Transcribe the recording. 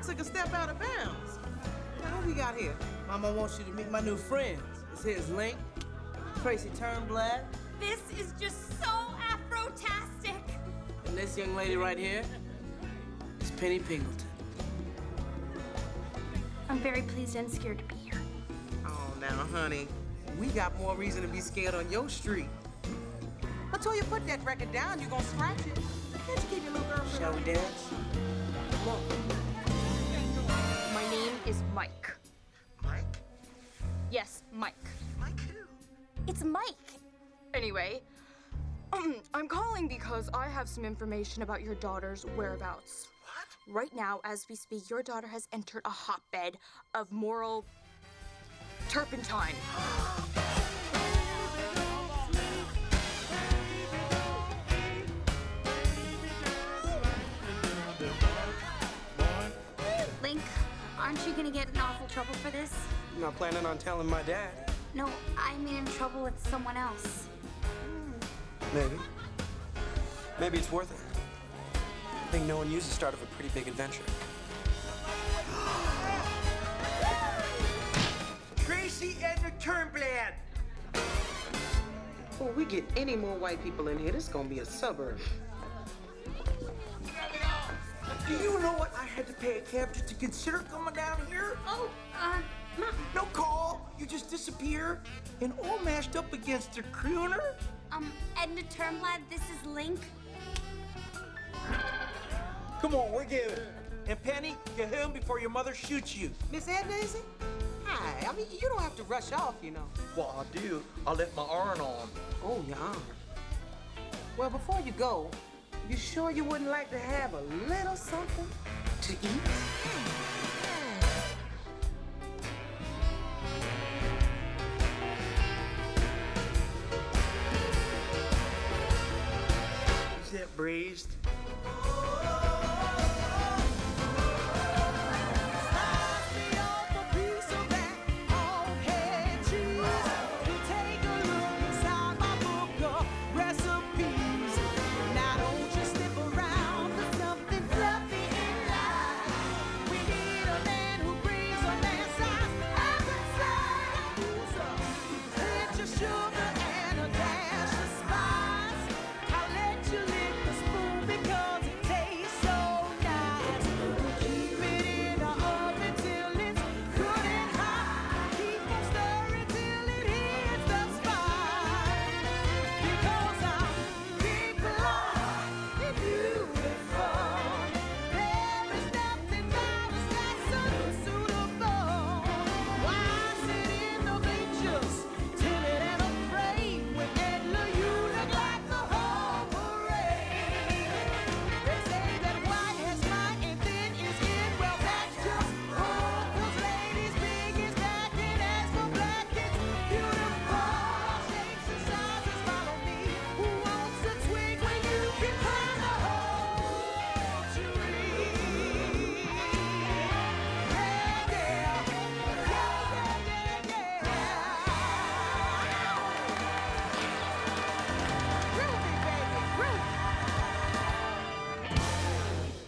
took a step out of bounds. Now, what we got here? Mama wants you to meet my new friends. This here's Link, Tracy Turnblad. This is just so Afro-tastic. And this young lady right here is Penny Pingleton. I'm very pleased and scared to be here. Oh, now, honey, we got more reason to be scared on your street. Until you put that record down, you're gonna scratch it. Can't you keep your little girl? Shall we dance? Come on. My name is Mike. Mike? Yes, Mike. Mike who? It's Mike. Anyway, I'm calling because I have some information about your daughter's whereabouts. What? Right now, as we speak, your daughter has entered a hotbed of moral turpentine. Link, aren't you gonna get in awful trouble for this? I'm not planning on telling my dad. No, I mean in trouble with someone else. Maybe. Maybe it's worth it. I think knowing you's the start of a pretty big adventure. Tracy Edna Turnblad. Before we get any more white people in here, this is gonna be a suburb. Do you know what I had to pay a cab just to consider coming down here? Oh, No call. You just disappear and all mashed up against a crooner? Edna Turnblad, this is Link. Come on, we're giving. And Penny, get home before your mother shoots you. Miss Edna, is it? Hi. I mean, you don't have to rush off, you know. Well, I do. I left my iron on. Oh, your arm. Well, before you go, you sure you wouldn't like to have a little something to eat? Is that braised?